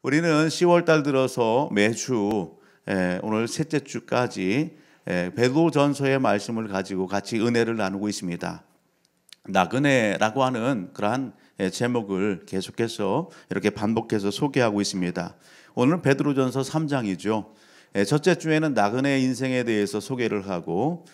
우리는 10월 달 들어서 매주 오늘 셋째 주까지 베드로전서의 말씀을 가지고 같이 은혜를 나누고 있습니다. 나그네라고 하는 그러한 제목을 계속해서 이렇게 반복해서 소개하고 있습니다. 오늘은 베드로전서 3장이죠. 첫째 주에는 나그네 인생에 대해서 소개를 하고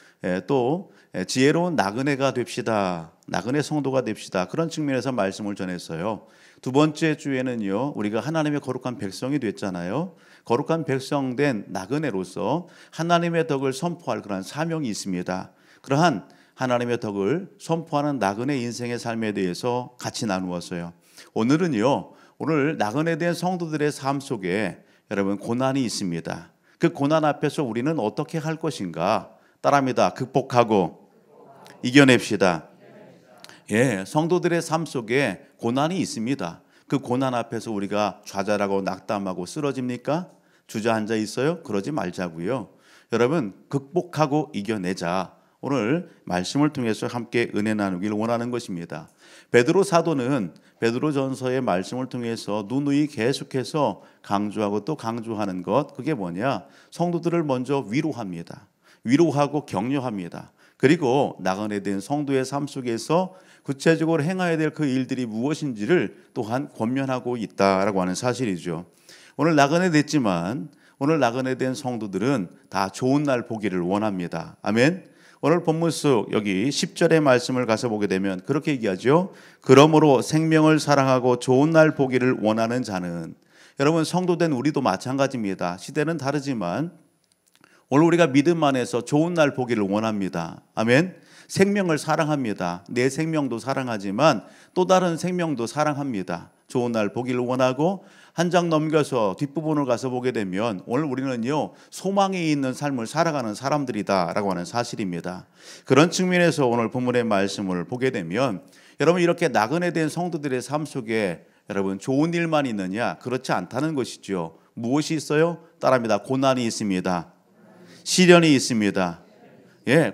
또 지혜로운 나그네가 됩시다. 나그네 성도가 됩시다. 그런 측면에서 말씀을 전했어요. 두 번째 주에는요, 우리가 하나님의 거룩한 백성이 됐잖아요. 거룩한 백성된 나그네로서 하나님의 덕을 선포할 그런 사명이 있습니다. 그러한 하나님의 덕을 선포하는 나그네 인생의 삶에 대해서 같이 나누었어요. 오늘은요, 오늘 나그네 된 성도들의 삶 속에 여러분 고난이 있습니다. 그 고난 앞에서 우리는 어떻게 할 것인가? 따라합니다. 극복하고 이겨냅시다. 성도들의 삶 속에 고난이 있습니다. 그 고난 앞에서 우리가 좌절하고 낙담하고 쓰러집니까? 주저앉아 있어요? 그러지 말자고요. 여러분, 극복하고 이겨내자. 오늘 말씀을 통해서 함께 은혜 나누기를 원하는 것입니다. 베드로 사도는 베드로전서의 말씀을 통해서 누누이 계속해서 강조하고 또 강조하는 것, 그게 뭐냐? 성도들을 먼저 위로합니다. 위로하고 격려합니다. 그리고 나그네 된 성도의 삶 속에서 구체적으로 행해야 될 그 일들이 무엇인지를 또한 권면하고 있다라고 하는 사실이죠. 오늘 나그네 됐지만 오늘 나그네 된 성도들은 다 좋은 날 보기를 원합니다. 아멘. 오늘 본문 속 여기 10절의 말씀을 가서 보게 되면 그렇게 얘기하죠. 그러므로 생명을 사랑하고 좋은 날 보기를 원하는 자는, 여러분 성도된 우리도 마찬가지입니다. 시대는 다르지만 오늘 우리가 믿음 안에서 좋은 날 보기를 원합니다. 아멘. 생명을 사랑합니다. 내 생명도 사랑하지만 또 다른 생명도 사랑합니다. 좋은 날 보기를 원하고, 한 장 넘겨서 뒷부분을 가서 보게 되면 오늘 우리는요, 소망이 있는 삶을 살아가는 사람들이다라고 하는 사실입니다. 그런 측면에서 오늘 본문의 말씀을 보게 되면 여러분, 이렇게 나그네 된 성도들의 삶 속에 여러분 좋은 일만 있느냐? 그렇지 않다는 것이죠. 무엇이 있어요? 따라합니다. 고난이 있습니다. 시련이 있습니다.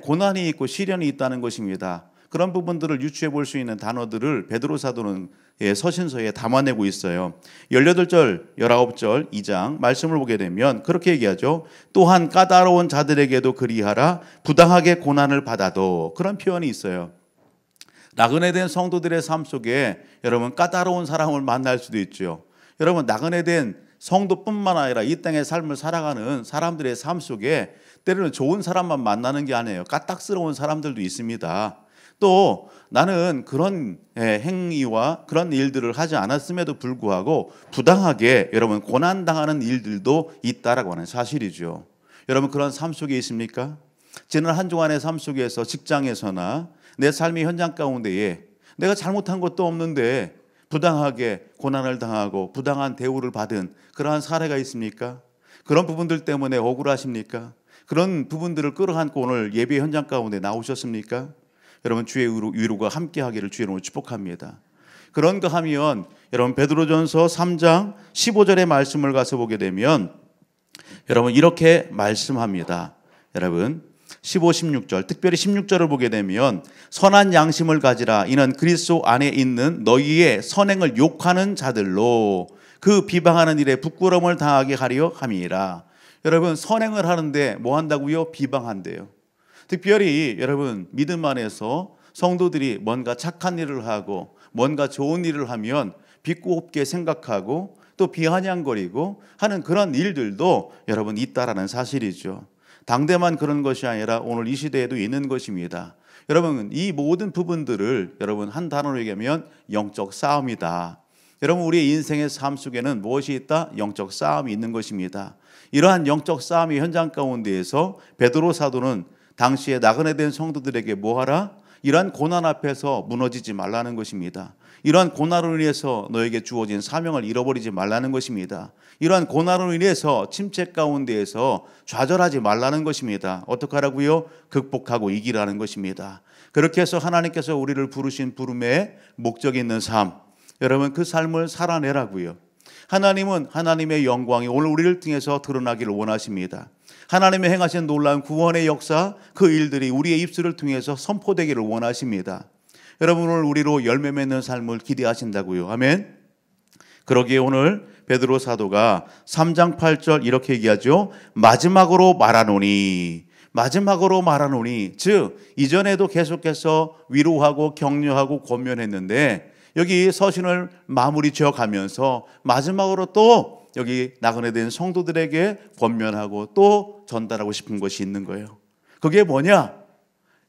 고난이 있고 시련이 있다는 것입니다. 그런 부분들을 유추해 볼 수 있는 단어들을 베드로 사도는 서신서에 담아내고 있어요. 18절, 19절 2장 말씀을 보게 되면 그렇게 얘기하죠. 또한 까다로운 자들에게도 그리하라. 부당하게 고난을 받아도, 그런 표현이 있어요. 나그네 된 성도들의 삶 속에 여러분 까다로운 사람을 만날 수도 있죠. 여러분, 나그네 된 성도뿐만 아니라 이 땅의 삶을 살아가는 사람들의 삶 속에 때로는 좋은 사람만 만나는 게 아니에요. 까딱스러운 사람들도 있습니다. 또 나는 그런 행위와 그런 일들을 하지 않았음에도 불구하고 부당하게 여러분 고난당하는 일들도 있다라고 하는 사실이죠. 여러분, 그런 삶 속에 있습니까? 지난 한 주간의 삶 속에서 직장에서나 내 삶의 현장 가운데에 내가 잘못한 것도 없는데 부당하게 고난을 당하고 부당한 대우를 받은 그러한 사례가 있습니까? 그런 부분들 때문에 억울하십니까? 그런 부분들을 끌어안고 오늘 예배 현장 가운데 나오셨습니까? 여러분, 주의 위로가 함께하기를 주의 이름으로 축복합니다. 그런가 하면 여러분 베드로전서 3장 15절의 말씀을 가서 보게 되면 여러분 이렇게 말씀합니다. 여러분 15, 16절, 특별히 16절을 보게 되면 선한 양심을 가지라. 이는 그리스도 안에 있는 너희의 선행을 욕하는 자들로 그 비방하는 일에 부끄러움을 당하게 하려 함이라. 여러분, 선행을 하는데 뭐 한다고요? 비방한대요. 특별히 여러분 믿음 안에서 성도들이 뭔가 착한 일을 하고 뭔가 좋은 일을 하면 비꼬게 생각하고 또 비아냥거리고 하는 그런 일들도 여러분 있다라는 사실이죠. 당대만 그런 것이 아니라 오늘 이 시대에도 있는 것입니다. 여러분, 이 모든 부분들을 여러분 한 단어로 얘기하면 영적 싸움이다. 여러분, 우리의 인생의 삶 속에는 무엇이 있다? 영적 싸움이 있는 것입니다. 이러한 영적 싸움의 현장 가운데에서 베드로 사도는 당시에 나그네 된 성도들에게 뭐하라? 이러한 고난 앞에서 무너지지 말라는 것입니다. 이러한 고난으로 인해서 너에게 주어진 사명을 잃어버리지 말라는 것입니다. 이러한 고난으로 인해서 침체 가운데에서 좌절하지 말라는 것입니다. 어떻게 하라고요? 극복하고 이기라는 것입니다. 그렇게 해서 하나님께서 우리를 부르신 부름에 목적이 있는 삶, 여러분 그 삶을 살아내라고요. 하나님은 하나님의 영광이 오늘 우리를 통해서 드러나기를 원하십니다. 하나님의 행하신 놀라운 구원의 역사, 그 일들이 우리의 입술을 통해서 선포되기를 원하십니다. 여러분, 오늘 우리로 열매 맺는 삶을 기대하신다고요. 아멘. 그러기에 오늘 베드로 사도가 3장 8절 이렇게 얘기하죠. 마지막으로 말하노니, 즉 이전에도 계속해서 위로하고 격려하고 권면했는데 여기 서신을 마무리 지어가면서 마지막으로 또 여기 나그네 된 성도들에게 권면하고 또 전달하고 싶은 것이 있는 거예요. 그게 뭐냐?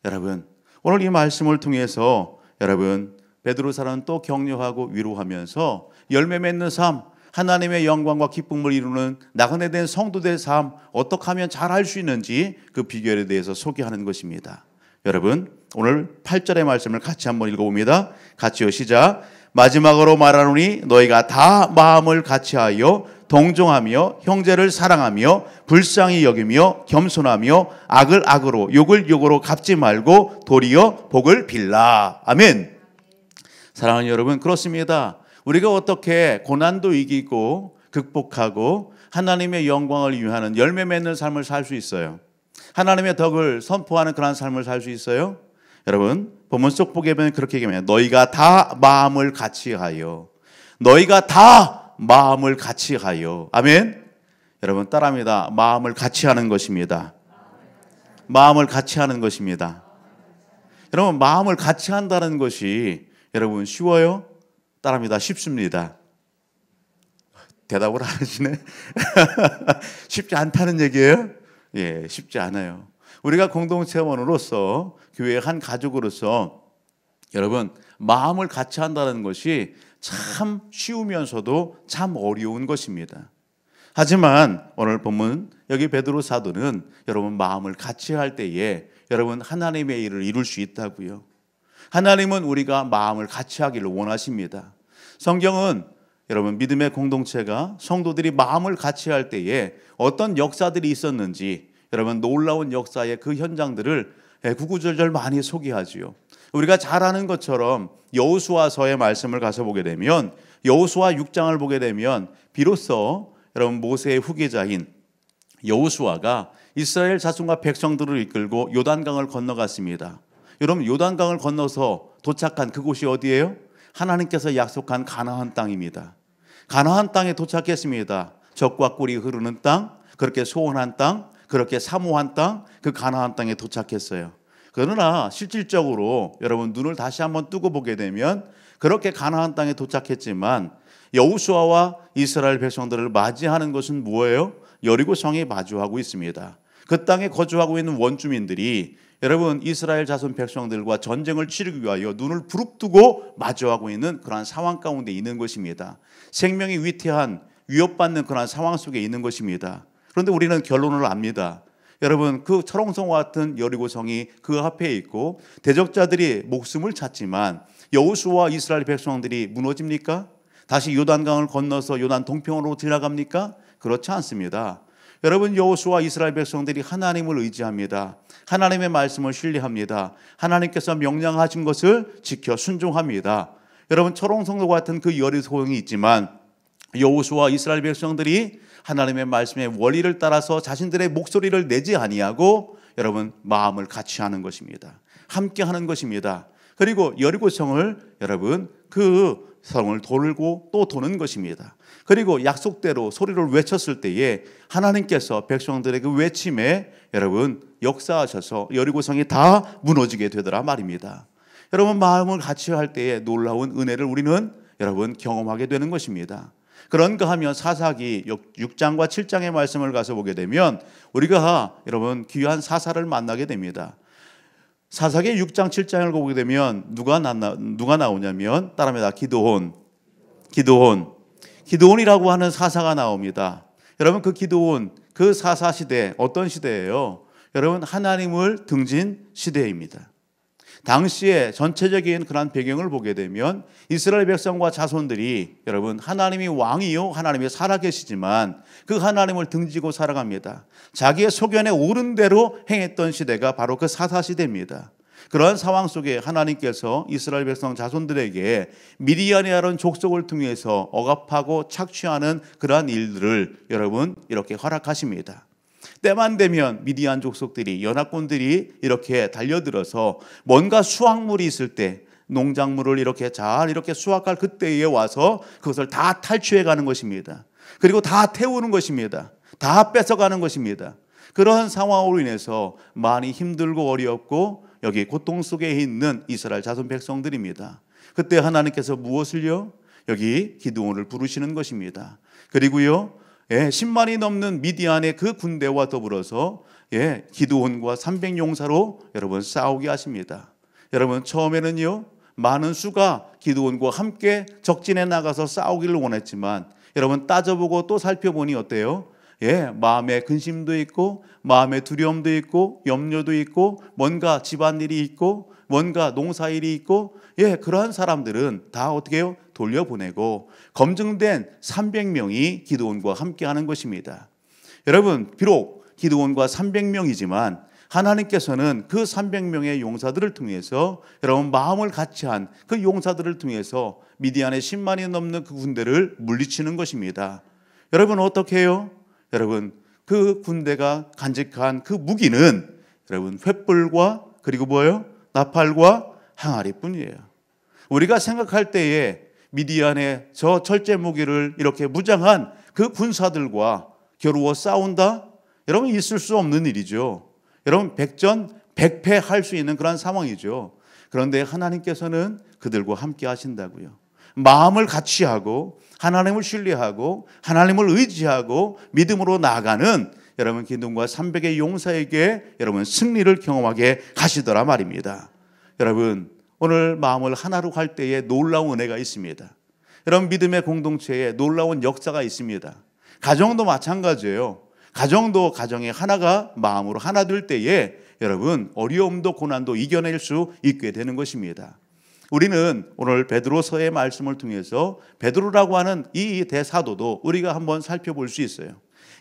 여러분, 오늘 이 말씀을 통해서 여러분 베드로 사도는 또 격려하고 위로하면서 열매 맺는 삶, 하나님의 영광과 기쁨을 이루는 나그네 된 성도들의 삶 어떻게 하면 잘할 수 있는지 그 비결에 대해서 소개하는 것입니다. 여러분, 오늘 8절의 말씀을 같이 한번 읽어봅니다. 같이요, 시작. 마지막으로 말하노니 너희가 다 마음을 같이하여 동정하며 형제를 사랑하며 불쌍히 여기며 겸손하며 악을 악으로 욕을 욕으로 갚지 말고 도리어 복을 빌라. 아멘. 사랑하는 여러분, 그렇습니다. 우리가 어떻게 고난도 이기고 극복하고 하나님의 영광을 위하는 열매 맺는 삶을 살 수 있어요? 하나님의 덕을 선포하는 그런 삶을 살 수 있어요? 여러분, 본문 속 보게 되면 그렇게 얘기합니다. 너희가 다 마음을 같이하여, 너희가 다 마음을 같이하여. 아멘. 여러분 따라합니다. 마음을 같이하는 것입니다. 마음을 같이하는 것입니다. 여러분, 마음을 같이 한다는 것이 여러분 쉬워요? 따라합니다. 쉽습니다. 대답을 안 하시네. 쉽지 않다는 얘기예요? 예, 쉽지 않아요. 우리가 공동체원으로서 교회의 한 가족으로서 여러분 마음을 같이 한다는 것이 참 쉬우면서도 참 어려운 것입니다. 하지만 오늘 본문 여기 베드로 사도는 여러분 마음을 같이 할 때에 여러분 하나님의 일을 이룰 수 있다고요. 하나님은 우리가 마음을 같이 하기를 원하십니다. 성경은 여러분 믿음의 공동체가 성도들이 마음을 같이 할 때에 어떤 역사들이 있었는지 여러분 놀라운 역사의 그 현장들을 구구절절 많이 소개하지요. 우리가 잘 아는 것처럼 여호수아서의 말씀을 가서 보게 되면 여호수아 6장을 보게 되면 비로소 여러분 모세의 후계자인 여호수아가 이스라엘 자손과 백성들을 이끌고 요단강을 건너갔습니다. 여러분 요단강을 건너서 도착한 그곳이 어디예요? 하나님께서 약속한 가나안 땅입니다. 가나안 땅에 도착했습니다. 젖과 꿀이 흐르는 땅, 그렇게 소원한 땅, 그렇게 사모한 땅, 그 가나안 땅에 도착했어요. 그러나 실질적으로 여러분 눈을 다시 한번 뜨고 보게 되면 그렇게 가나안 땅에 도착했지만 여호수아와 이스라엘 백성들을 맞이하는 것은 뭐예요? 여리고성이 마주하고 있습니다. 그 땅에 거주하고 있는 원주민들이 여러분 이스라엘 자손 백성들과 전쟁을 치르기 위하여 눈을 부릅뜨고 마주하고 있는 그러한 상황 가운데 있는 것입니다. 생명이 위태한 위협받는 그러한 상황 속에 있는 것입니다. 그런데 우리는 결론을 압니다. 여러분 그 철옹성과 같은 여리고성이 그 앞에 있고 대적자들이 목숨을 찾지만 여호수아와 이스라엘 백성들이 무너집니까? 다시 요단강을 건너서 요단 동편으로 들어갑니까? 그렇지 않습니다. 여러분 여호수아와 이스라엘 백성들이 하나님을 의지합니다. 하나님의 말씀을 신뢰합니다. 하나님께서 명령하신 것을 지켜 순종합니다. 여러분 철옹성과 같은 그 여리고성이 있지만 여호수아와 이스라엘 백성들이 하나님의 말씀의 원리를 따라서 자신들의 목소리를 내지 아니하고 여러분 마음을 같이 하는 것입니다. 함께 하는 것입니다. 그리고 여리고성을 여러분 그 성을 돌고 또 도는 것입니다. 그리고 약속대로 소리를 외쳤을 때에 하나님께서 백성들의 그 외침에 여러분 역사하셔서 여리고성이 다 무너지게 되더라 말입니다. 여러분 마음을 같이 할 때에 놀라운 은혜를 우리는 여러분 경험하게 되는 것입니다. 그런가 하면 사사기 6장과 7장의 말씀을 가서 보게 되면 우리가 여러분 귀한 사사를 만나게 됩니다. 사사기 6장 7장을 보게 되면 누가 나오냐면 따라합니다. 기드온이라고 하는 사사가 나옵니다. 여러분 그 기드온 그 사사 시대 어떤 시대예요? 여러분 하나님을 등진 시대입니다. 당시에 전체적인 그런 배경을 보게 되면 이스라엘 백성과 자손들이 여러분 하나님이 왕이요 하나님이 살아계시지만 그 하나님을 등지고 살아갑니다. 자기의 소견에 옳은 대로 행했던 시대가 바로 그 사사시대입니다. 그러한 상황 속에 하나님께서 이스라엘 백성 자손들에게 미디안이라는 족속을 통해서 억압하고 착취하는 그러한 일들을 여러분 이렇게 허락하십니다. 때만 되면 미디안 족속들이 연합군들이 이렇게 달려들어서 뭔가 수확물이 있을 때 농작물을 이렇게 잘 이렇게 수확할 그때에 와서 그것을 다 탈취해 가는 것입니다. 그리고 다 태우는 것입니다. 다 뺏어가는 것입니다. 그러한 상황으로 인해서 많이 힘들고 어렵고 여기 고통 속에 있는 이스라엘 자손 백성들입니다. 그때 하나님께서 무엇을요? 여기 기드온을 부르시는 것입니다. 그리고요, 10만이 넘는 미디안의 그 군대와 더불어서 기드온과 300용사로 여러분 싸우게 하십니다. 여러분 처음에는요, 많은 수가 기드온과 함께 적진에 나가서 싸우기를 원했지만 여러분 따져보고 또 살펴보니 어때요? 마음에 근심도 있고 마음에 두려움도 있고 염려도 있고 뭔가 집안일이 있고 뭔가 농사일이 있고 그러한 사람들은 다 어떻게 해요? 돌려보내고 검증된 300명이 기드온과 함께하는 것입니다. 여러분 비록 기드온과 300명이지만 하나님께서는 그 300명의 용사들을 통해서 여러분 마음을 같이 한 그 용사들을 통해서 미디안의 10만이 넘는 그 군대를 물리치는 것입니다. 여러분 어떻게 해요? 여러분 그 군대가 간직한 그 무기는 여러분 횃불과 그리고 뭐예요? 나팔과 항아리뿐이에요. 우리가 생각할 때에 미디안의 저 철제 무기를 이렇게 무장한 그 군사들과 겨루어 싸운다? 여러분 있을 수 없는 일이죠. 여러분 백전백패할 수 있는 그런 상황이죠. 그런데 하나님께서는 그들과 함께 하신다고요. 마음을 같이 하고 하나님을 신뢰하고 하나님을 의지하고 믿음으로 나아가는 여러분 기드온과 300의 용사에게 여러분 승리를 경험하게 하시더라 말입니다. 여러분 오늘 마음을 하나로 할 때에 놀라운 은혜가 있습니다. 여러분 믿음의 공동체에 놀라운 역사가 있습니다. 가정도 마찬가지예요. 가정도 가정의 하나가 마음으로 하나 될 때에 여러분 어려움도 고난도 이겨낼 수 있게 되는 것입니다. 우리는 오늘 베드로서의 말씀을 통해서 베드로라고 하는 이 대사도도 우리가 한번 살펴볼 수 있어요.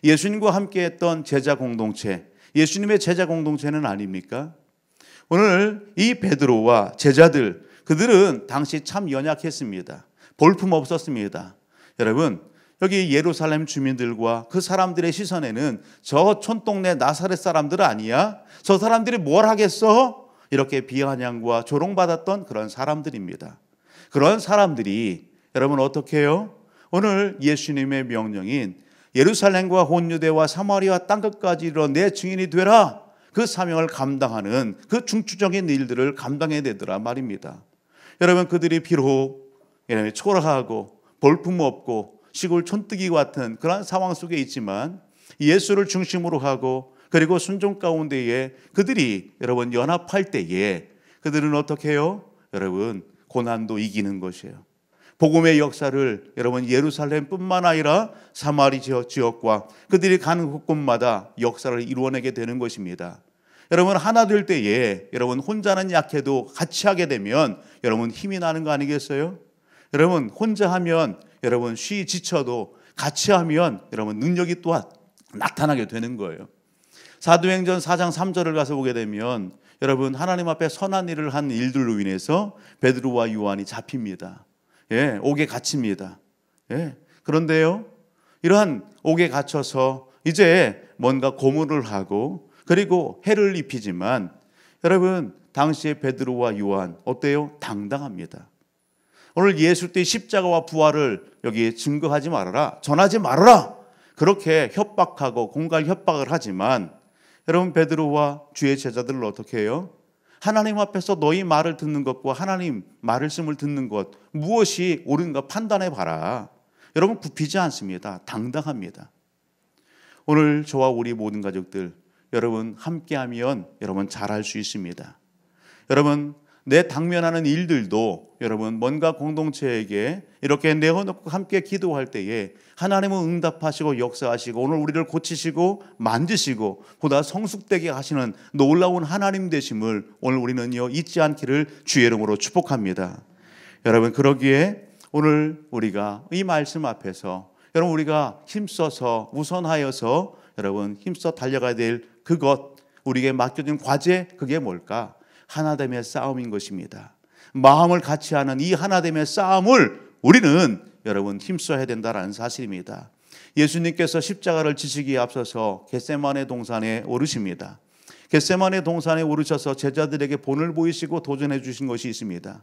예수님과 함께했던 제자 공동체, 예수님의 제자 공동체는 아닙니까? 오늘 이 베드로와 제자들, 그들은 당시 참 연약했습니다. 볼품 없었습니다. 여러분 여기 예루살렘 주민들과 그 사람들의 시선에는 저 촌동네 나사렛 사람들 아니야? 저 사람들이 뭘 하겠어? 이렇게 비아냥과 조롱받았던 그런 사람들입니다. 그런 사람들이 여러분 어떻게 해요? 오늘 예수님의 명령인 예루살렘과 온 유대와 사마리아 땅끝까지 이르러 내 증인이 되라, 그 사명을 감당하는 그 중추적인 일들을 감당해야 되더라 말입니다. 여러분 그들이 비록 초라하고 볼품없고 시골 촌뜨기 같은 그런 상황 속에 있지만 예수를 중심으로 하고 그리고 순종 가운데에 그들이 여러분 연합할 때에 그들은 어떻게 해요? 여러분 고난도 이기는 것이에요. 복음의 역사를 여러분 예루살렘뿐만 아니라 사마리 지역과 그들이 가는 곳곳마다 역사를 이루어내게 되는 것입니다. 여러분 하나 될 때에 여러분 혼자는 약해도 같이 하게 되면 여러분 힘이 나는 거 아니겠어요? 여러분 혼자 하면 여러분 쉬 지쳐도 같이 하면 여러분 능력이 또한 나타나게 되는 거예요. 사도행전 4장 3절을 가서 보게 되면 여러분 하나님 앞에 선한 일을 한 일들로 인해서 베드로와 요한이 잡힙니다. 옥에 갇힙니다. 그런데요 이러한 옥에 갇혀서 이제 뭔가 고문을 하고 그리고 해를 입히지만 여러분 당시에 베드로와 요한 어때요? 당당합니다. 오늘 예수 때 십자가와 부활을 여기 증거하지 말아라, 전하지 말아라, 그렇게 협박하고 공갈 협박을 하지만 여러분 베드로와 주의 제자들을 어떻게 해요? 하나님 앞에서 너희 말을 듣는 것과 하나님 말씀을 듣는 것 무엇이 옳은가 판단해 봐라. 여러분 굽히지 않습니다. 당당합니다. 오늘 저와 우리 모든 가족들 여러분 함께하면 여러분 잘할 수 있습니다. 여러분 내 당면하는 일들도 여러분 뭔가 공동체에게 이렇게 내어놓고 함께 기도할 때에 하나님은 응답하시고 역사하시고 오늘 우리를 고치시고 만지시고 보다 성숙되게 하시는 놀라운 하나님 되심을 오늘 우리는요 잊지 않기를 주의 이름으로 축복합니다. 여러분 그러기에 오늘 우리가 이 말씀 앞에서 여러분 우리가 힘써서 우선하여서 여러분 힘써 달려가야 될 그것, 우리에게 맡겨진 과제, 그게 뭘까? 하나됨의 싸움인 것입니다. 마음을 같이 하는 이 하나됨의 싸움을 우리는 여러분 힘써야 된다는 사실입니다. 예수님께서 십자가를 지시기에 앞서서 겟세마네 동산에 오르십니다. 겟세마네 동산에 오르셔서 제자들에게 본을 보이시고 도전해 주신 것이 있습니다.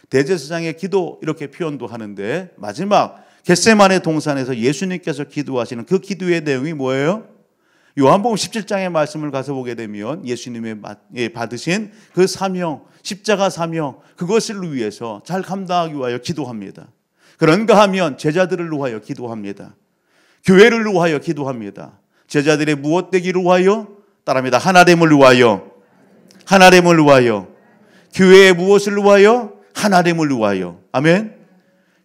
대제사장의 기도 이렇게 표현도 하는데 마지막 겟세마네 동산에서 예수님께서 기도하시는 그 기도의 내용이 뭐예요? 요한복음 17장의 말씀을 가서 보게 되면 예수님의 받으신 그 사명, 십자가 사명, 그것을 위해서 잘 감당하기 위하여 기도합니다. 그런가 하면 제자들을 위하여 기도합니다. 교회를 위하여 기도합니다. 제자들의 무엇 되기를 위하여? 따라합니다. 하나됨을 위하여. 하나됨을 위하여. 교회의 무엇을 위하여? 하나됨을 위하여. 아멘.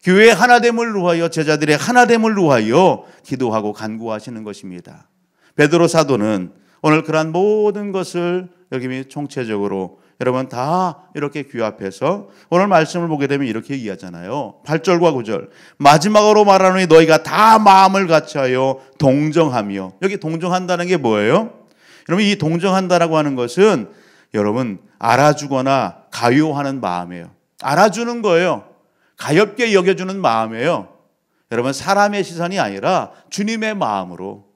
교회의 하나됨을 위하여, 제자들의 하나됨을 위하여 기도하고 간구하시는 것입니다. 베드로 사도는 오늘 그러한 모든 것을 여기 총체적으로 여러분 다 이렇게 귀 앞에서 오늘 말씀을 보게 되면 이렇게 얘기하잖아요. 8절과 9절. 마지막으로 말하노니 너희가 다 마음을 같이하여 동정하며. 여기 동정한다는 게 뭐예요? 여러분, 이 동정한다라고 하는 것은 여러분 알아주거나 가요하는 마음이에요. 알아주는 거예요. 가엽게 여겨주는 마음이에요. 여러분, 사람의 시선이 아니라 주님의 마음으로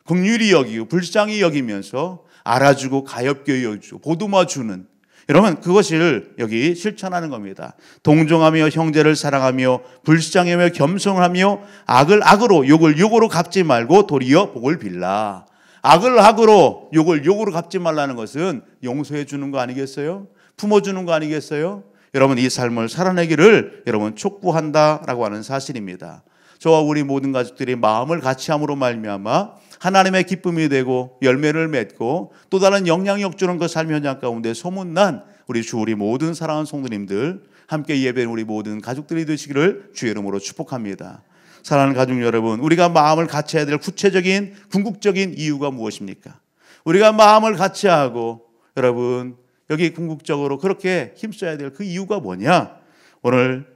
긍휼히 여기고 불쌍히 여기면서 알아주고 가엽게 여겨주고 보듬어주는, 여러분 그것을 여기 실천하는 겁니다. 동정하며 형제를 사랑하며 불쌍하며 겸손하며 악을 악으로 욕을 욕으로 갚지 말고 도리어 복을 빌라. 악을 악으로 욕을 욕으로 갚지 말라는 것은 용서해 주는 거 아니겠어요? 품어주는 거 아니겠어요? 여러분, 이 삶을 살아내기를 여러분 촉구한다라고 하는 사실입니다. 저와 우리 모든 가족들이 마음을 같이함으로 말미암아 하나님의 기쁨이 되고 열매를 맺고 또 다른 영향력 주는 그 삶의 현장 가운데 소문난 우리 주 우리 모든 사랑하는 성도님들, 함께 예배는 우리 모든 가족들이 되시기를 주의 이름으로 축복합니다. 사랑하는 가족 여러분, 우리가 마음을 같이 해야 될 구체적인 궁극적인 이유가 무엇입니까? 우리가 마음을 같이 하고 여러분 여기 궁극적으로 그렇게 힘써야 될 그 이유가 뭐냐? 오늘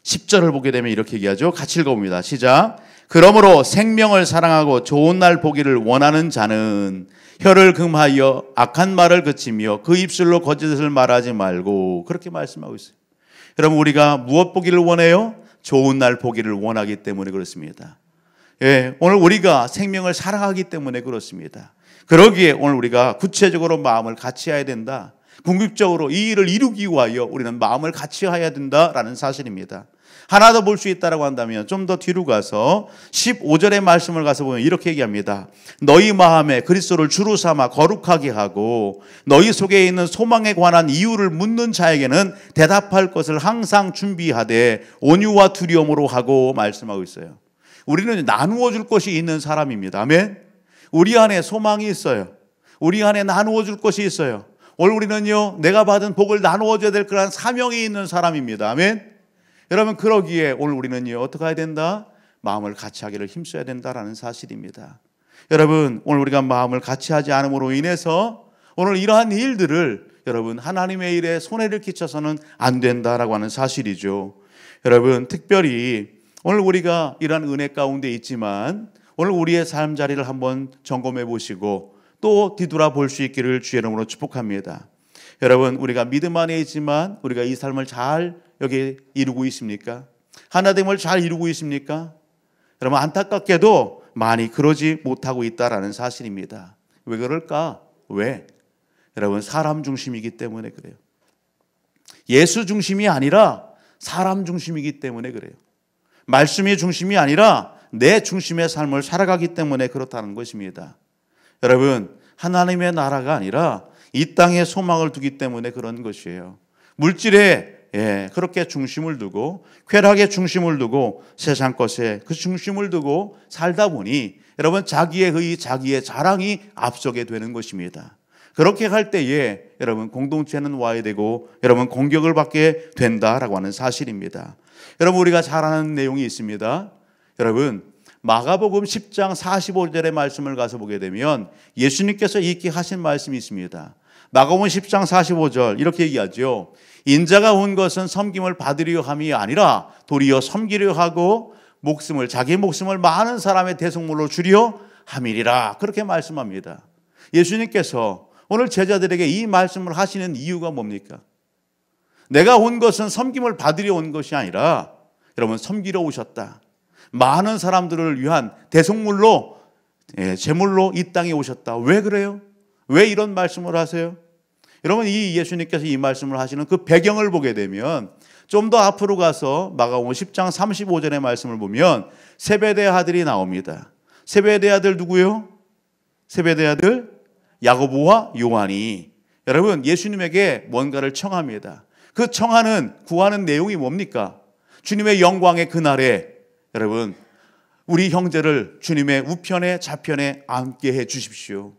10절을 보게 되면 이렇게 얘기하죠. 같이 읽어봅니다. 시작. 그러므로 생명을 사랑하고 좋은 날 보기를 원하는 자는 혀를 금하여 악한 말을 그치며 그 입술로 거짓을 말하지 말고, 그렇게 말씀하고 있어요. 여러분, 우리가 무엇 보기를 원해요? 좋은 날 보기를 원하기 때문에 그렇습니다. 예, 오늘 우리가 생명을 사랑하기 때문에 그렇습니다. 그러기에 오늘 우리가 구체적으로 마음을 같이 해야 된다. 궁극적으로 이 일을 이루기 위하여 우리는 마음을 같이 해야 된다라는 사실입니다. 하나 더 볼 수 있다라고 한다면 좀 더 뒤로 가서 15절의 말씀을 가서 보면 이렇게 얘기합니다. 너희 마음에 그리스도를 주로 삼아 거룩하게 하고 너희 속에 있는 소망에 관한 이유를 묻는 자에게는 대답할 것을 항상 준비하되 온유와 두려움으로 하고 말씀하고 있어요. 우리는 나누어 줄 것이 있는 사람입니다. 아멘. 우리 안에 소망이 있어요. 우리 안에 나누어 줄 것이 있어요. 오늘 우리는요, 내가 받은 복을 나누어 줘야 될 그런 사명이 있는 사람입니다. 아멘. 여러분, 그러기에 오늘 우리는요, 어떻게 해야 된다? 마음을 같이 하기를 힘써야 된다라는 사실입니다. 여러분, 오늘 우리가 마음을 같이 하지 않음으로 인해서 오늘 이러한 일들을 여러분 하나님의 일에 손해를 끼쳐서는 안 된다라고 하는 사실이죠. 여러분, 특별히 오늘 우리가 이러한 은혜 가운데 있지만 오늘 우리의 삶 자리를 한번 점검해 보시고 또 뒤돌아 볼 수 있기를 주의 이름으로 축복합니다. 여러분, 우리가 믿음 안에 있지만 우리가 이 삶을 잘 여기 이루고 있습니까? 하나됨을 잘 이루고 있습니까? 여러분, 안타깝게도 많이 그러지 못하고 있다라는 사실입니다. 왜 그럴까? 왜? 여러분, 사람 중심이기 때문에 그래요. 예수 중심이 아니라 사람 중심이기 때문에 그래요. 말씀이 중심이 아니라 내 중심의 삶을 살아가기 때문에 그렇다는 것입니다. 여러분, 하나님의 나라가 아니라 이 땅에 소망을 두기 때문에 그런 것이에요. 물질에 그렇게 중심을 두고 쾌락에 중심을 두고 세상 것에 그 중심을 두고 살다 보니 여러분 자기의 의의, 자기의 자랑이 앞서게 되는 것입니다. 그렇게 할 때에 여러분 공동체는 와야 되고 여러분 공격을 받게 된다라고 하는 사실입니다. 여러분, 우리가 잘 아는 내용이 있습니다. 여러분, 마가복음 10장 45절의 말씀을 가서 보게 되면 예수님께서 이렇게 하신 말씀이 있습니다. 마가복음 10장 45절 이렇게 얘기하죠. 인자가 온 것은 섬김을 받으려 함이 아니라 도리어 섬기려 하고 자기 목숨을 많은 사람의 대속물로 주려 함이리라. 그렇게 말씀합니다. 예수님께서 오늘 제자들에게 이 말씀을 하시는 이유가 뭡니까? 내가 온 것은 섬김을 받으려 온 것이 아니라 여러분 섬기러 오셨다. 많은 사람들을 위한 대속물로 제물로 이 땅에 오셨다. 왜 그래요? 왜 이런 말씀을 하세요? 여러분, 이 예수님께서 이 말씀을 하시는 그 배경을 보게 되면 좀 더 앞으로 가서 마가복음 10장 35절의 말씀을 보면 세베대 아들이 나옵니다. 세베대 아들 누구요? 세베대 아들 야고보와 요한이 여러분 예수님에게 뭔가를 청합니다. 그 청하는 구하는 내용이 뭡니까? 주님의 영광의 그날에 여러분 우리 형제를 주님의 우편에 좌편에 앉게 해 주십시오.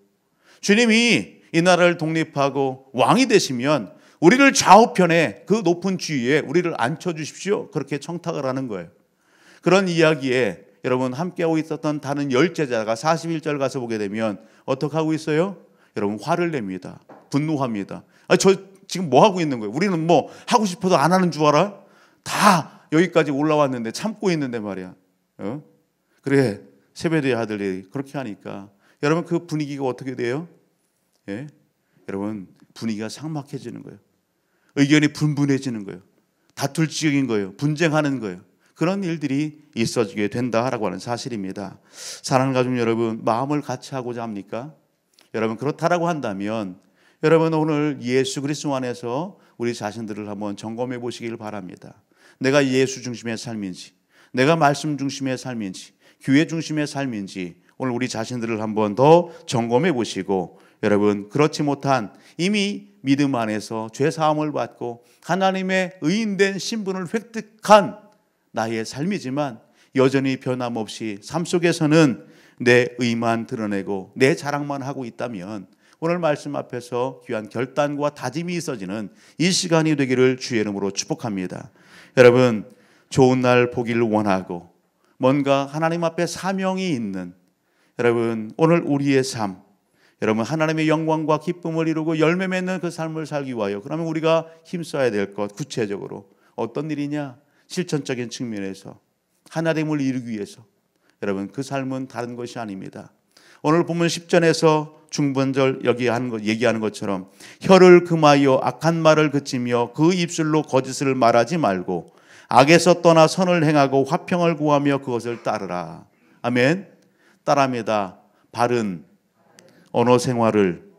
주님이 이 나라를 독립하고 왕이 되시면 우리를 좌우편에 그 높은 주위에 우리를 앉혀주십시오. 그렇게 청탁을 하는 거예요. 그런 이야기에 여러분 함께하고 있었던 다른 열제자가 41절 가서 보게 되면 어떻게 하고 있어요? 여러분 화를 냅니다. 분노합니다. 저 지금 뭐 하고 있는 거예요? 우리는 뭐 하고 싶어도 안 하는 줄 알아? 다 여기까지 올라왔는데 참고 있는데 말이야. 그래 세베대의 아들이 그렇게 하니까 여러분 그 분위기가 어떻게 돼요? 예? 여러분 분위기가 삭막해지는 거예요. 의견이 분분해지는 거예요. 다툴 지경인 거예요. 분쟁하는 거예요. 그런 일들이 있어지게 된다라고 하는 사실입니다. 사랑하는 가족 여러분, 마음을 같이 하고자 합니까? 여러분 그렇다라고 한다면 여러분 오늘 예수 그리스도 안에서 우리 자신들을 한번 점검해 보시길 바랍니다. 내가 예수 중심의 삶인지, 내가 말씀 중심의 삶인지, 교회 중심의 삶인지 오늘 우리 자신들을 한번 더 점검해 보시고 여러분 그렇지 못한 이미 믿음 안에서 죄사함을 받고 하나님의 의인된 신분을 획득한 나의 삶이지만 여전히 변함없이 삶 속에서는 내 의만 드러내고 내 자랑만 하고 있다면 오늘 말씀 앞에서 귀한 결단과 다짐이 있어지는 이 시간이 되기를 주의 이름으로 축복합니다. 여러분 좋은 날 보기를 원하고 뭔가 하나님 앞에 사명이 있는 여러분 오늘 우리의 삶 여러분 하나님의 영광과 기쁨을 이루고 열매 맺는 그 삶을 살기 위하여 그러면 우리가 힘써야 될 것 구체적으로 어떤 일이냐? 실천적인 측면에서 하나님을 이루기 위해서 여러분 그 삶은 다른 것이 아닙니다. 오늘 본문 10절에서 중반절 얘기하는 것처럼 혀를 금하여 악한 말을 그치며 그 입술로 거짓을 말하지 말고 악에서 떠나 선을 행하고 화평을 구하며 그것을 따르라. 아멘. 따라합니다. 바른 언어 생활을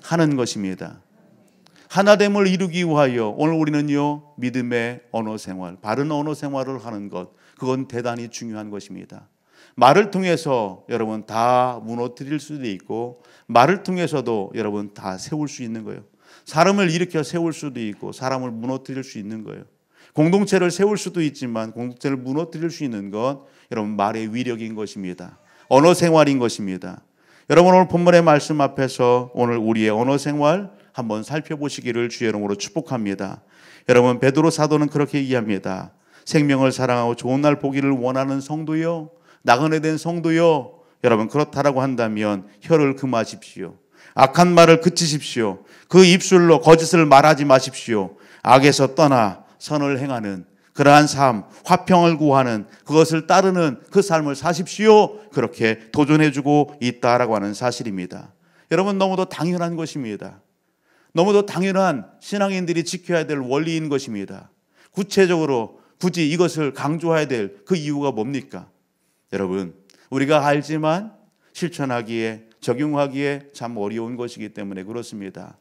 하는 것입니다. 하나됨을 이루기 위하여 오늘 우리는요 믿음의 언어 생활, 바른 언어 생활을 하는 것 그건 대단히 중요한 것입니다. 말을 통해서 여러분 다 무너뜨릴 수도 있고 말을 통해서도 여러분 다 세울 수 있는 거예요. 사람을 일으켜 세울 수도 있고 사람을 무너뜨릴 수 있는 거예요. 공동체를 세울 수도 있지만 공동체를 무너뜨릴 수 있는 건 여러분 말의 위력인 것입니다. 언어 생활인 것입니다. 여러분 오늘 본문의 말씀 앞에서 오늘 우리의 언어 생활 한번 살펴보시기를 주의 이름으로 축복합니다. 여러분 베드로 사도는 그렇게 얘기합니다. 생명을 사랑하고 좋은 날 보기를 원하는 성도요 나그네 된 성도요 여러분 그렇다라고 한다면 혀를 금하십시오. 악한 말을 그치십시오. 그 입술로 거짓을 말하지 마십시오. 악에서 떠나 선을 행하는 그러한 삶, 화평을 구하는 그것을 따르는 그 삶을 사십시오. 그렇게 도전해주고 있다라고 하는 사실입니다. 여러분 너무도 당연한 것입니다. 너무도 당연한 신앙인들이 지켜야 될 원리인 것입니다. 구체적으로 굳이 이것을 강조해야 될 그 이유가 뭡니까? 여러분 우리가 알지만 실천하기에 적용하기에 참 어려운 것이기 때문에 그렇습니다.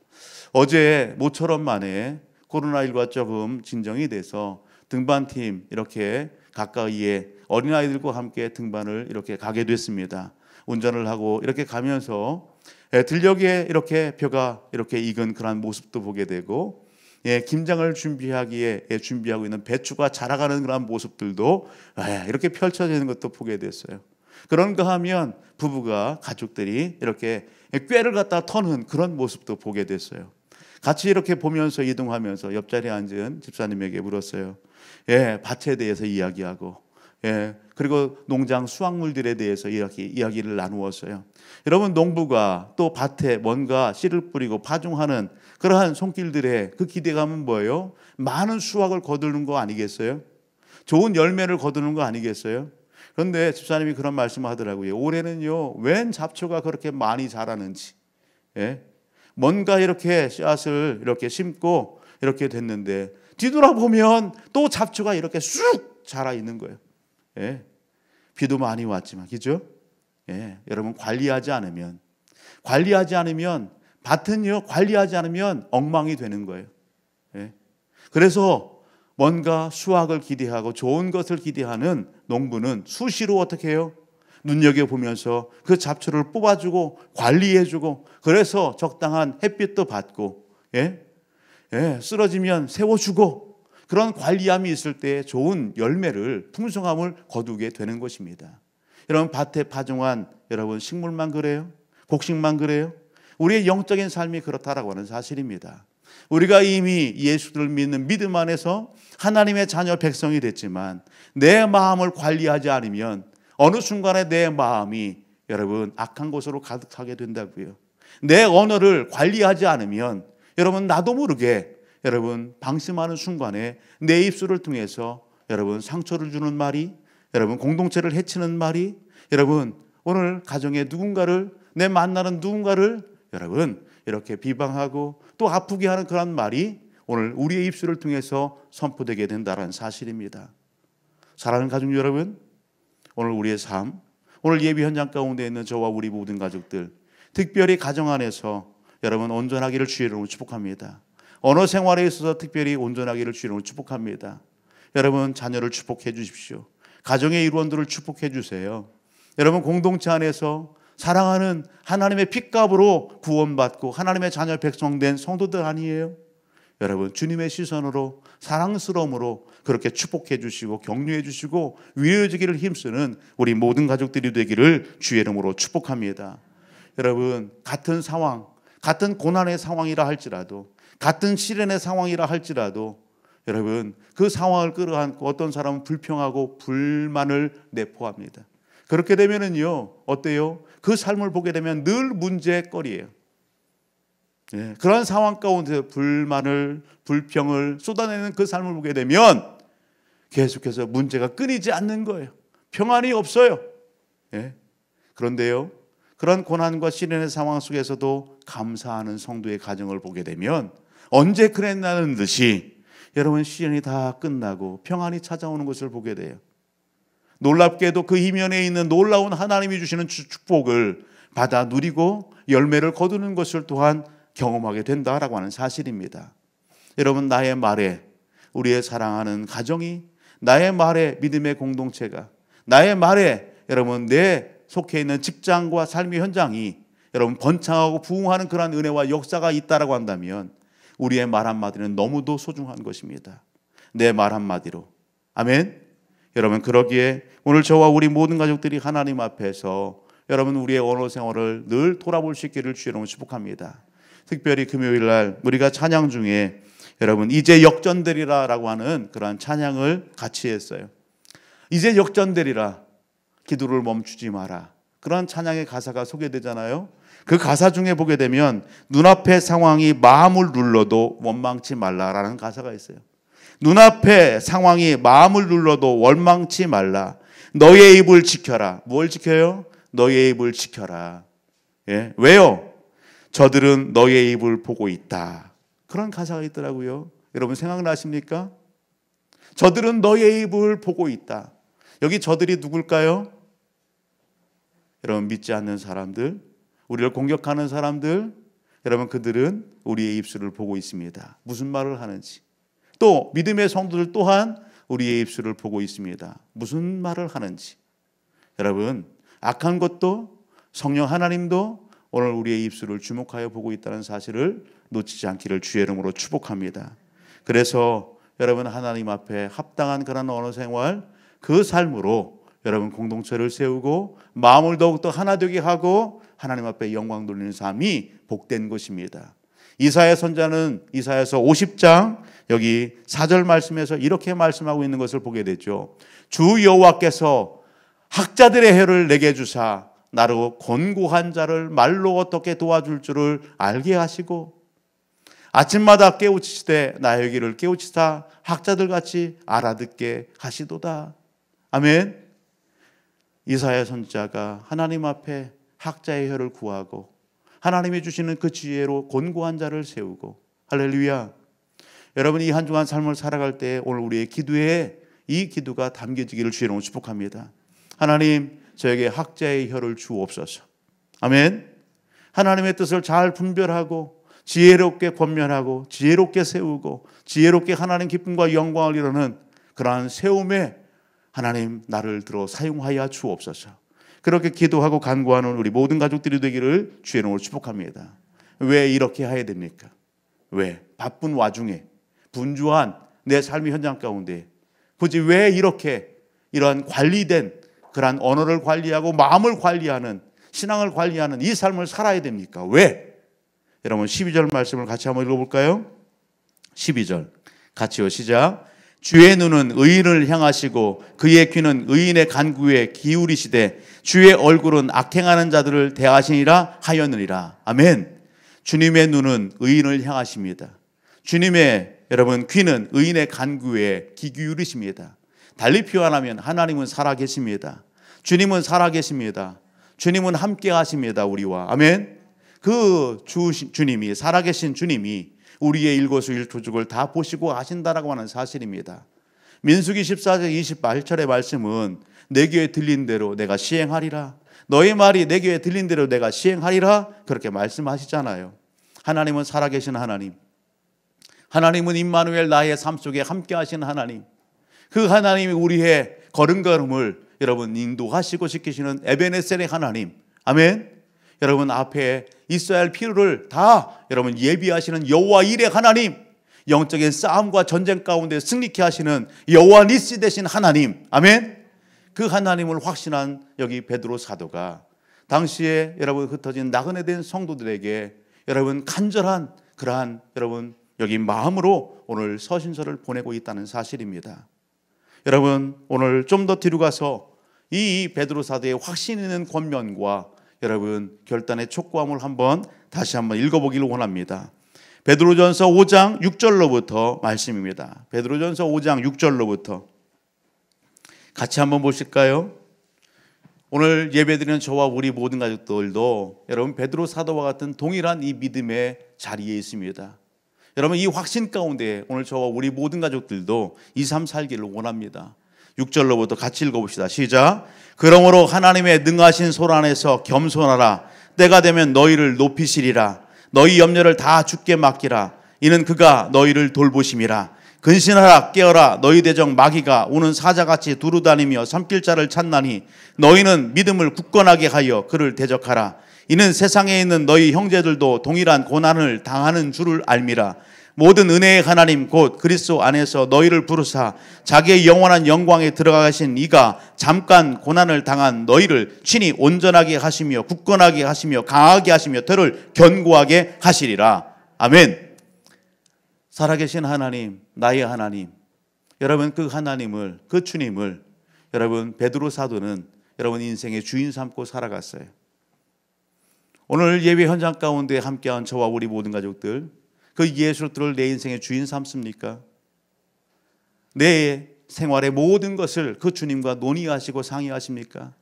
어제 모처럼 만에 코로나19가 조금 진정이 돼서 등반팀 이렇게 가까이에 어린아이들과 함께 등반을 이렇게 가게 됐습니다. 운전을 하고 이렇게 가면서 들녘에 이렇게 벼가 이렇게 익은 그런 모습도 보게 되고 김장을 준비하기에 준비하고 있는 배추가 자라가는 그런 모습들도 이렇게 펼쳐지는 것도 보게 됐어요. 그런가 하면 부부가 가족들이 이렇게 꾀를 갖다 터는 그런 모습도 보게 됐어요. 같이 이렇게 보면서 이동하면서 옆자리에 앉은 집사님에게 물었어요. 밭에 대해서 이야기하고 그리고 농장 수확물들에 대해서 이렇게 이야기를 나누었어요. 여러분 농부가 또 밭에 뭔가 씨를 뿌리고 파종하는 그러한 손길들의 그 기대감은 뭐예요? 많은 수확을 거두는 거 아니겠어요? 좋은 열매를 거두는 거 아니겠어요? 그런데 집사님이 그런 말씀을 하더라고요. 올해는요 웬 잡초가 그렇게 많이 자라는지 뭔가 이렇게 씨앗을 이렇게 심고 이렇게 됐는데 뒤돌아보면 또 잡초가 이렇게 쑥 자라 있는 거예요. 비도 많이 왔지만 그죠? 여러분 관리하지 않으면 밭은요, 관리하지 않으면 엉망이 되는 거예요. 예. 그래서 뭔가 수확을 기대하고 좋은 것을 기대하는 농부는 수시로 어떻게 해요? 눈여겨보면서 그 잡초를 뽑아주고 관리해주고, 그래서 적당한 햇빛도 받고, 쓰러지면 세워주고, 그런 관리함이 있을 때 좋은 열매를, 풍성함을 거두게 되는 것입니다. 여러분, 밭에 파종한 여러분 식물만 그래요? 곡식만 그래요? 우리의 영적인 삶이 그렇다라고 하는 사실입니다. 우리가 이미 예수를 믿는 믿음 안에서 하나님의 자녀 백성이 됐지만 내 마음을 관리하지 않으면 어느 순간에 내 마음이 여러분 악한 곳으로 가득하게 된다고요. 내 언어를 관리하지 않으면 여러분 나도 모르게 여러분 방심하는 순간에 내 입술을 통해서 여러분 상처를 주는 말이, 여러분 공동체를 해치는 말이, 여러분 오늘 가정에 누군가를, 내 만나는 누군가를 여러분 이렇게 비방하고 또 아프게 하는 그런 말이 오늘 우리의 입술을 통해서 선포되게 된다는 사실입니다. 사랑하는 가족 여러분, 오늘 우리의 삶, 오늘 예배 현장 가운데 있는 저와 우리 모든 가족들, 특별히 가정 안에서 여러분 온전하기를 주의 이름으로 축복합니다. 언어 생활에 있어서 특별히 온전하기를 주의 이름으로 축복합니다. 여러분 자녀를 축복해 주십시오. 가정의 일원들을 축복해 주세요. 여러분 공동체 안에서 사랑하는 하나님의 핏값으로 구원받고 하나님의 자녀 백성된 성도들 아니에요? 여러분 주님의 시선으로 사랑스러움으로 그렇게 축복해 주시고 격려해 주시고 위로해 주기를 힘쓰는 우리 모든 가족들이 되기를 주의 이름으로 축복합니다. 여러분 같은 상황, 같은 고난의 상황이라 할지라도, 같은 시련의 상황이라 할지라도 여러분 그 상황을 끌어안고 어떤 사람은 불평하고 불만을 내포합니다. 그렇게 되면은요 어때요? 그 삶을 보게 되면 늘 문제거리예요. 그런 상황 가운데 불만을, 불평을 쏟아내는 그 삶을 보게 되면 계속해서 문제가 끊이지 않는 거예요. 평안이 없어요. 그런데요 그런 고난과 시련의 상황 속에서도 감사하는 성도의 가정을 보게 되면 언제 그랬나는 듯이 여러분 시련이 다 끝나고 평안이 찾아오는 것을 보게 돼요. 놀랍게도 그 이면에 있는 놀라운 하나님이 주시는 축복을 받아 누리고 열매를 거두는 것을 또한 경험하게 된다라고 하는 사실입니다. 여러분 나의 말에 우리의 사랑하는 가정이, 나의 말에 믿음의 공동체가, 나의 말에 여러분 내 속해 있는 직장과 삶의 현장이 여러분 번창하고 부흥하는 그런 은혜와 역사가 있다라고 한다면 우리의 말 한마디는 너무도 소중한 것입니다. 내 말 한마디로. 아멘. 여러분 그러기에 오늘 저와 우리 모든 가족들이 하나님 앞에서 여러분 우리의 언어 생활을 늘 돌아볼 수 있기를 주의 이름으로 축복합니다. 특별히 금요일 날 우리가 찬양 중에 여러분 이제 역전되리라 라고 하는 그러한 찬양을 같이 했어요. 이제 역전되리라, 기도를 멈추지 마라, 그런 찬양의 가사가 소개되잖아요. 그 가사 중에 보게 되면 눈앞의 상황이 마음을 눌러도 원망치 말라라는 가사가 있어요. 눈앞의 상황이 마음을 눌러도 원망치 말라. 너의 입을 지켜라. 뭘 지켜요? 너의 입을 지켜라. 왜요? 저들은 너의 입을 보고 있다. 그런 가사가 있더라고요. 여러분 생각나십니까? 저들은 너의 입을 보고 있다. 여기 저들이 누굴까요? 여러분 믿지 않는 사람들, 우리를 공격하는 사람들, 여러분 그들은 우리의 입술을 보고 있습니다. 무슨 말을 하는지. 또 믿음의 성도들 또한 우리의 입술을 보고 있습니다. 무슨 말을 하는지. 여러분 악한 것도 성령 하나님도 오늘 우리의 입술을 주목하여 보고 있다는 사실을 놓치지 않기를 주의 이름으로 축복합니다. 그래서 여러분 하나님 앞에 합당한 그런 언어 생활, 그 삶으로 여러분 공동체를 세우고 마음을 더욱더 하나 되게 하고 하나님 앞에 영광 돌리는 삶이 복된 것입니다. 이사야 선자는 이사야서 50장 여기 4절 말씀에서 이렇게 말씀하고 있는 것을 보게 되죠. 주 여호와께서 학자들의 혀를 내게 주사 나로 권고한 자를 말로 어떻게 도와줄 줄을 알게 하시고 아침마다 깨우치시되 나의 귀를 깨우치사 학자들같이 알아듣게 하시도다. 아멘. 이사야 선지자가 하나님 앞에 학자의 혀를 구하고 하나님이 주시는 그 지혜로 권고한 자를 세우고, 할렐루야. 여러분 이 한 주간 삶을 살아갈 때 오늘 우리의 기도에 이 기도가 담겨지기를 주의 이름으로 축복합니다. 하나님 저에게 학자의 혀를 주옵소서. 아멘. 하나님의 뜻을 잘 분별하고 지혜롭게 권면하고 지혜롭게 세우고 지혜롭게 하나님 기쁨과 영광을 이루는 그러한 세움에 하나님 나를 들어 사용하여 주옵소서. 그렇게 기도하고 간구하는 우리 모든 가족들이 되기를 주의 이름으로 축복합니다. 왜 이렇게 해야 됩니까? 왜? 바쁜 와중에 분주한 내 삶의 현장 가운데 굳이 왜 이렇게 이러한 관리된 그러한 언어를 관리하고 마음을 관리하는 신앙을 관리하는 이 삶을 살아야 됩니까? 왜? 여러분 12절 말씀을 같이 한번 읽어볼까요? 12절 같이요 시작. 주의 눈은 의인을 향하시고 그의 귀는 의인의 간구에 기울이시되 주의 얼굴은 악행하는 자들을 대하시니라 하였느니라. 아멘. 주님의 눈은 의인을 향하십니다. 주님의 여러분 귀는 의인의 간구에 귀 기울이십니다. 달리 표현하면 하나님은 살아계십니다. 주님은 살아계십니다. 주님은 함께 하십니다. 우리와. 아멘. 그 주님이 살아계신 주님이 우리의 일거수일투족을 다 보시고 하신다라고 하는 사실입니다. 민수기 14장 28절의 말씀은 내 귀에 들린 대로 내가 시행하리라. 너의 말이 내 귀에 들린 대로 내가 시행하리라. 그렇게 말씀하시잖아요. 하나님은 살아계신 하나님. 하나님은 임마누엘 나의 삶 속에 함께 하시는 하나님. 그 하나님이 우리의 걸음걸음을 여러분 인도하시고 지키시는 에베네셀의 하나님. 아멘. 여러분 앞에 있어야 할 필요를 다 여러분 예비하시는 여호와 일의 하나님. 영적인 싸움과 전쟁 가운데 승리케 하시는 여호와 니시 되신 하나님. 아멘. 그 하나님을 확신한 여기 베드로 사도가 당시에 여러분 흩어진 나그네 된 성도들에게 여러분 간절한 그러한 여러분 여기 마음으로 오늘 서신서를 보내고 있다는 사실입니다. 여러분 오늘 좀 더 뒤로 가서 이 베드로 사도의 확신 있는 권면과 여러분 결단의 촉구함을 다시 한번 읽어보기를 원합니다. 베드로전서 5장 6절로부터 말씀입니다. 베드로전서 5장 6절로부터 같이 한번 보실까요? 오늘 예배드리는 저와 우리 모든 가족들도 여러분 베드로 사도와 같은 동일한 이 믿음의 자리에 있습니다. 여러분 이 확신 가운데 오늘 저와 우리 모든 가족들도 이 삶 살기를 원합니다. 6절로부터 같이 읽어봅시다. 시작. 그러므로 하나님의 능하신 손 안에서 겸손하라. 때가 되면 너희를 높이시리라. 너희 염려를 다 주께 맡기라. 이는 그가 너희를 돌보심이라. 근신하라 깨어라. 너희 대적 마귀가 오는 사자같이 두루다니며 삼킬 자를 찾나니 너희는 믿음을 굳건하게 하여 그를 대적하라. 이는 세상에 있는 너희 형제들도 동일한 고난을 당하는 줄을 알미라. 모든 은혜의 하나님 곧 그리스도 안에서 너희를 부르사 자기의 영원한 영광에 들어가신 이가 잠깐 고난을 당한 너희를 친히 온전하게 하시며 굳건하게 하시며 강하게 하시며 터를 견고하게 하시리라. 아멘. 살아계신 하나님, 나의 하나님. 여러분 그 하나님을, 그 주님을 여러분 베드로 사도는 여러분 인생의 주인 삼고 살아갔어요. 오늘 예배 현장 가운데 함께한 저와 우리 모든 가족들, 그 예수를 내 인생의 주인 삼습니까? 내 생활의 모든 것을 그 주님과 논의하시고 상의하십니까?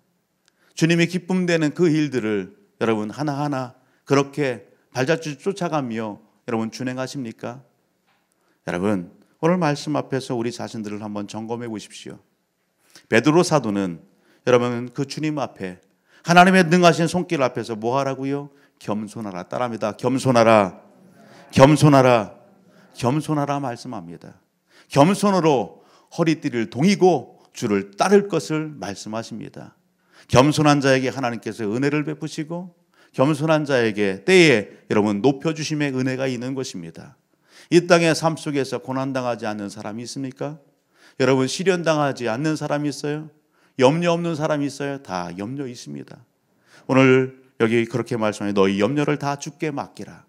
주님이 기쁨되는 그 일들을 여러분 하나하나 그렇게 발자취 쫓아가며 여러분 준행하십니까? 여러분 오늘 말씀 앞에서 우리 자신들을 한번 점검해 보십시오. 베드로 사도는 여러분 그 주님 앞에 하나님의 능하신 손길 앞에서 뭐 하라고요? 겸손하라. 따라합니다. 겸손하라. 겸손하라. 겸손하라 말씀합니다. 겸손으로 허리띠를 동이고 주를 따를 것을 말씀하십니다. 겸손한 자에게 하나님께서 은혜를 베푸시고 겸손한 자에게 때에 여러분 높여주심의 은혜가 있는 것입니다. 이 땅의 삶 속에서 고난당하지 않는 사람이 있습니까? 여러분 시련당하지 않는 사람이 있어요? 염려 없는 사람이 있어요? 다 염려 있습니다. 오늘 여기 그렇게 말씀해 너희 염려를 다 주께 맡기라.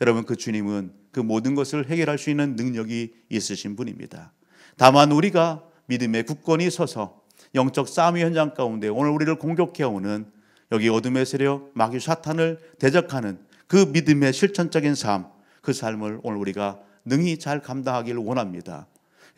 여러분 그 주님은 그 모든 것을 해결할 수 있는 능력이 있으신 분입니다. 다만 우리가 믿음에 굳건히 서서 영적 싸움의 현장 가운데 오늘 우리를 공격해오는 여기 어둠의 세력 마귀 사탄을 대적하는 그 믿음의 실천적인 삶, 그 삶을 오늘 우리가 능히 잘 감당하기를 원합니다.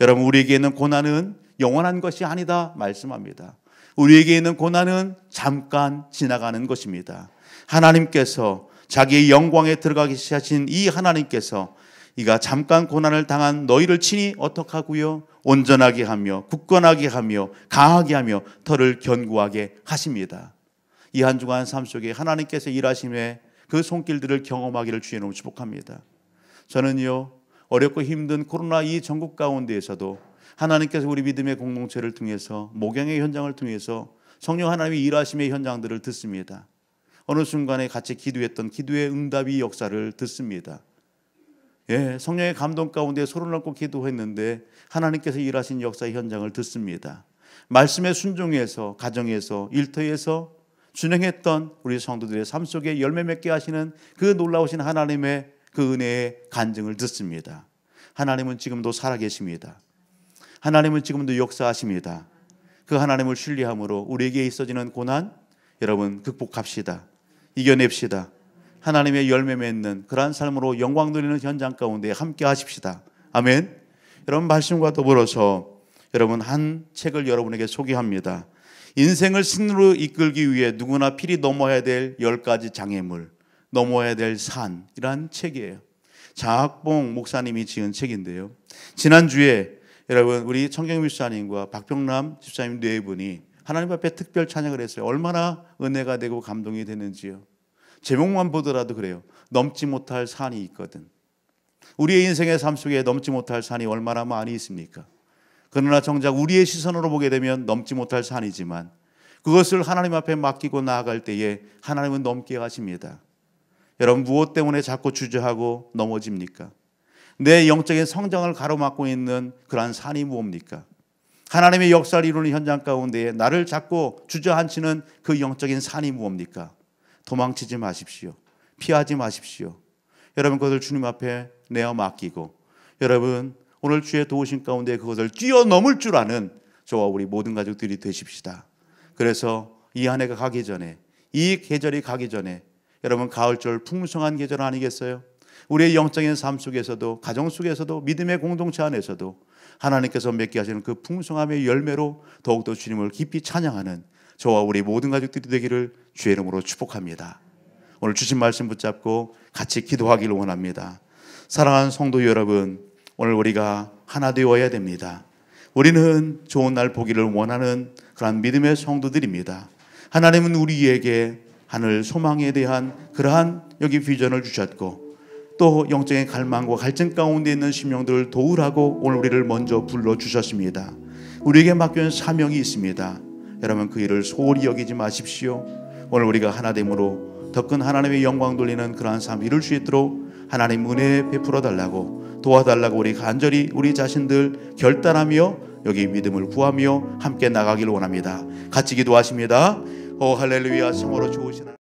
여러분 우리에게 있는 고난은 영원한 것이 아니다 말씀합니다. 우리에게 있는 고난은 잠깐 지나가는 것입니다. 하나님께서 자기의 영광에 들어가기 하신 이 하나님께서 이가 잠깐 고난을 당한 너희를 친히 어떻게 하고요? 온전하게 하며 굳건하게 하며 강하게 하며 터를 견고하게 하십니다. 이 한 주간 삶 속에 하나님께서 일하심에 그 손길들을 경험하기를 주의 이름으로 축복합니다. 저는요, 어렵고 힘든 코로나 이 전국 가운데에서도 하나님께서 우리 믿음의 공동체를 통해서, 목양의 현장을 통해서 성령 하나님의 일하심의 현장들을 듣습니다. 어느 순간에 같이 기도했던 기도의 응답이 역사를 듣습니다. 성령의 감동 가운데 소를 넣고 기도했는데 하나님께서 일하신 역사의 현장을 듣습니다. 말씀에 순종해서 가정에서 일터에서 준행했던 우리 성도들의 삶 속에 열매 맺게 하시는 그 놀라우신 하나님의 그 은혜의 간증을 듣습니다. 하나님은 지금도 살아계십니다. 하나님은 지금도 역사하십니다. 그 하나님을 신뢰함으로 우리에게 있어지는 고난 여러분 극복합시다. 이겨냅시다. 하나님의 열매 맺는 그러한 삶으로 영광 돌리는 현장 가운데 함께 하십시다. 아멘. 여러분, 말씀과 더불어서 여러분 한 책을 여러분에게 소개합니다. 인생을 승리로 이끌기 위해 누구나 필히 넘어야 될 10가지 장애물, 넘어야 될 산이란 책이에요. 장학봉 목사님이 지은 책인데요. 지난주에 여러분 우리 청경미 집사님과 박병남 집사님 네 분이 하나님 앞에 특별 찬양을 했어요. 얼마나 은혜가 되고 감동이 되는지요. 제목만 보더라도 그래요. 넘지 못할 산이 있거든. 우리의 인생의 삶 속에 넘지 못할 산이 얼마나 많이 있습니까? 그러나 정작 우리의 시선으로 보게 되면 넘지 못할 산이지만 그것을 하나님 앞에 맡기고 나아갈 때에 하나님은 넘게 하십니다. 여러분, 무엇 때문에 자꾸 주저하고 넘어집니까? 내 영적인 성장을 가로막고 있는 그러한 산이 무엇입니까? 하나님의 역사를 이루는 현장 가운데 나를 자꾸 주저앉히는 그 영적인 산이 무엇입니까? 도망치지 마십시오. 피하지 마십시오. 여러분, 그것을 주님 앞에 내어 맡기고 여러분 오늘 주의 도우심 가운데 그것을 뛰어넘을 줄 아는 저와 우리 모든 가족들이 되십시다. 그래서 이 한 해가 가기 전에, 이 계절이 가기 전에 여러분 가을철 풍성한 계절 아니겠어요? 우리의 영적인 삶 속에서도, 가정 속에서도, 믿음의 공동체 안에서도 하나님께서 맺게 하시는 그 풍성함의 열매로 더욱더 주님을 깊이 찬양하는 저와 우리 모든 가족들이 되기를 주의 이름으로 축복합니다. 오늘 주신 말씀 붙잡고 같이 기도하기를 원합니다. 사랑하는 성도 여러분, 오늘 우리가 하나 되어야 됩니다. 우리는 좋은 날 보기를 원하는 그러한 믿음의 성도들입니다. 하나님은 우리에게 하늘 소망에 대한 그러한 여기 비전을 주셨고 또 영적인 갈망과 갈증 가운데 있는 심령들을 도우라고 오늘 우리를 먼저 불러주셨습니다. 우리에게 맡겨진 사명이 있습니다. 여러분, 그 일을 소홀히 여기지 마십시오. 오늘 우리가 하나됨으로 더 큰 하나님의 영광 돌리는 그러한 삶 이룰 수 있도록 하나님 은혜 베풀어 달라고, 도와달라고 우리 간절히 우리 자신들 결단하며 여기 믿음을 구하며 함께 나가기를 원합니다. 같이 기도하십니다. 할렐루야. 참으로 좋으신